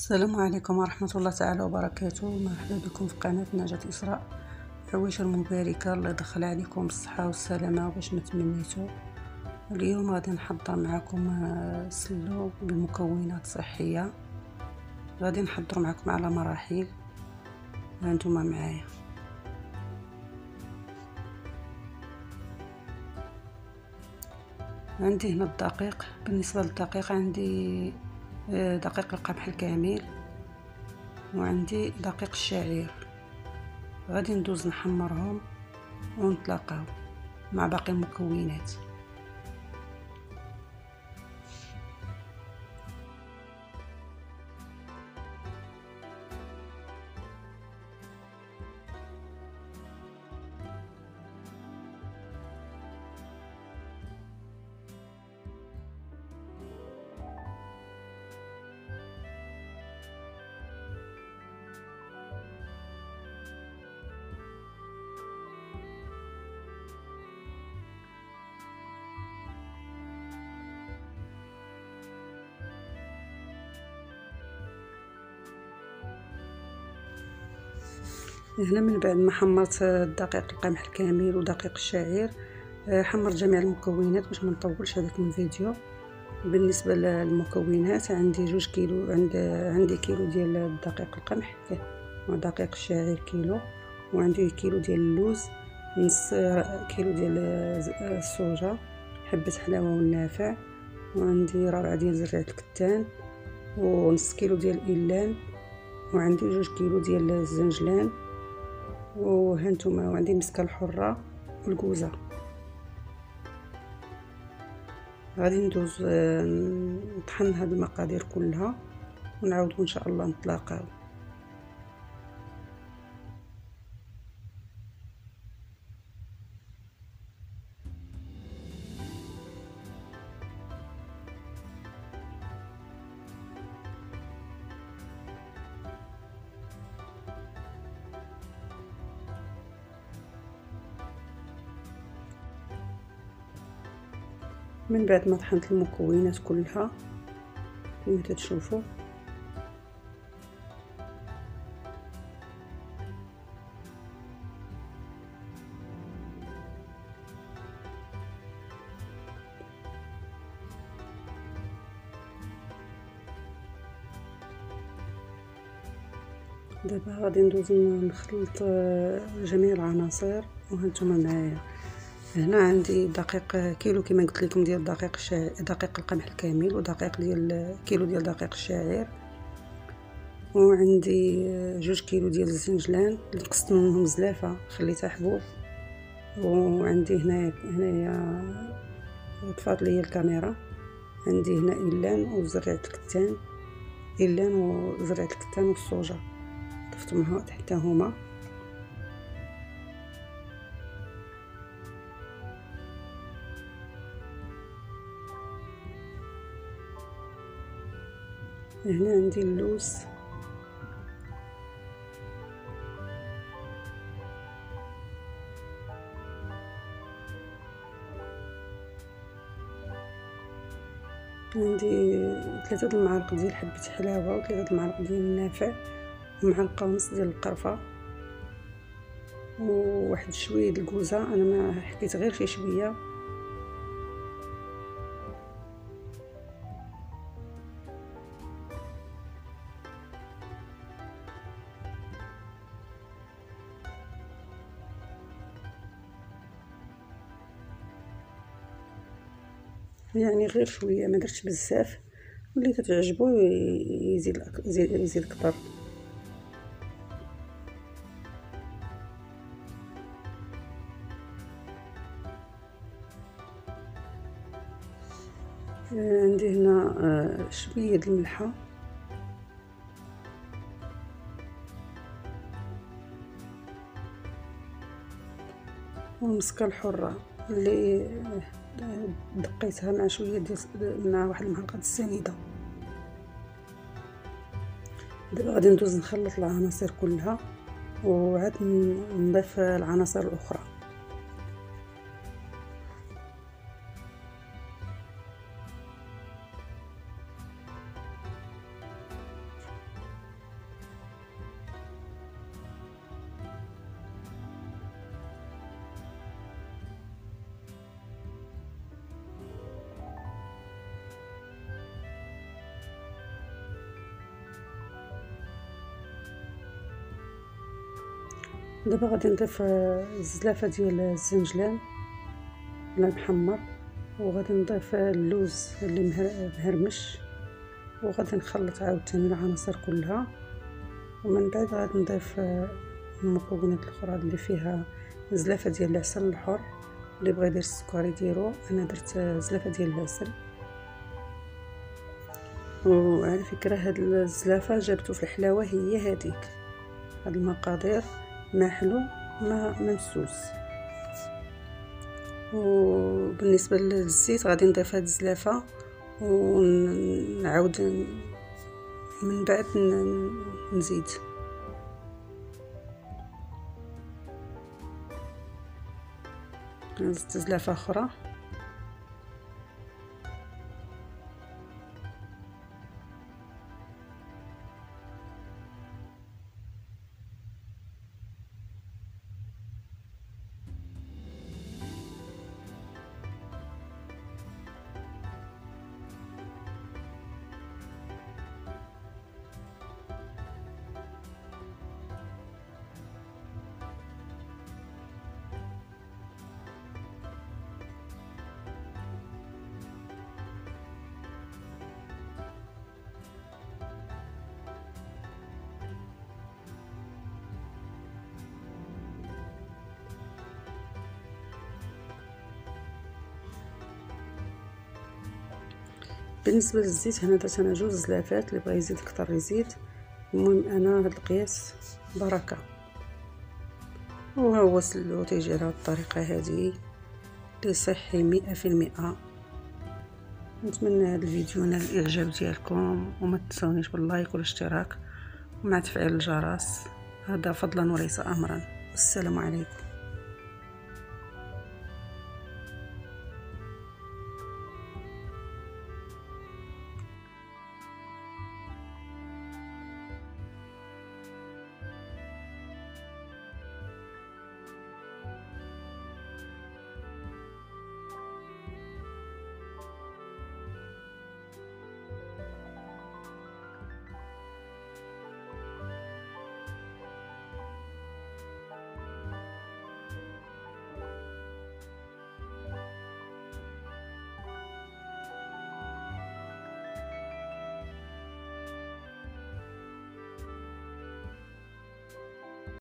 السلام عليكم ورحمة الله تعالى وبركاته. مرحبا بكم في قناة نجاة إسراء. عويشة المباركة، الله يدخل عليكم بالصحة والسلامة باش ما تمنيتو. اليوم غادي نحضر معكم سلو بمكونات صحية. غادي نحضر معكم على مراحل، هانتوما معايا. عندي هنا الدقيق. بالنسبة للدقيق عندي دقيق القمح الكامل، وعندي دقيق الشعير. غادي ندوز نحمرهم ونتلاقاو مع باقي المكونات. هنا من بعد ما حمرت دقيق القمح الكامل ودقيق الشعير، حمرت جميع المكونات باش ما نطولش عليكم الفيديو. بالنسبه للمكونات عندي 2 كيلو، عندي كيلو ديال دقيق القمح ودقيق الشعير كيلو، وعندي كيلو ديال اللوز، نص كيلو ديال الصوجه، حبه حلاوه والنافع، وعندي ربعه ديال زرعه الكتان، ونص كيلو ديال الإيلان، وعندي 2 كيلو ديال الزنجلان، وهانتوما وعندي مسكه الحره والكوزه. غادي ندوز نطحن هاد المقادير كلها ونعاودو ان شاء الله نتلاقاو. من بعد ما طحنت المكونات كلها كما تشوفوا، دابا غادي ندوز نخلط جميع العناصر. وهانتوما معايا هنا عندي دقيق كيلو كما قلت لكم ديال دقيق القمح الكامل، ودقيق ديال كيلو ديال دقيق الشعير، وعندي 2 كيلو ديال الزنجلان اللي قصت منهم زلافه خليتها حبوب، وعندي هنايا طفات ليا الكاميرا، عندي هنا إيلان وزرعه الكتان، إيلان وزرعه الكتان والصوجه ضفتهم حتى هما. هنا عندي اللوز، عندي 3 المعالق ديال حبة حلاوة، و3 المعالق ديال النافع، ومعلقة ونص ديال القرفة، وواحد شوية د الكوزة. انا ما حكيت غير شي شوية. يعني غير شويه، ما درتش بزاف، واللي تتعجبو يزيد اكثر. عندي هنا شويه د الملحه، والمسكه الحره اللي دقيتها مع شويه ديال مع واحد المعلقه السنيده. دابا غادي ندوز نخلط العناصر كلها وعاد نضيف العناصر الاخرى. دابا غادي نضيف الزلافه ديال الزنجلان اللي محمر، وغادي نضيف اللوز اللي مهرمش، وغادي نخلط عاوتاني العناصر كلها. ومن بعد غادي نضيف المكونات الاخرى اللي فيها زلافه ديال العسل الحر. اللي بغى يدير السكر يديرو، انا درت زلافه ديال العسل. وعلى فكره هاد الزلافه جابتو في الحلاوه هي هذيك، هاد المقادير ما حلو ما مسوس. وبالنسبه للزيت غادي نضيف هاد الزلافه ونعاود من بعد نزيد. زدت زلافه اخرى. بالنسبه للزيت هنا درت انا 2 زلافات، اللي بغى يزيد اكثر يزيد. المهم انا هاد القياس بركه. وها هو سلو تيجي على الطريقه هذه اللي صحي 100%. نتمنى هذا الفيديو نال الاعجاب ديالكم، وما تنسونيش باللايك والاشتراك ومع تفعيل الجرس، هذا فضلا وليس امرا. السلام عليكم.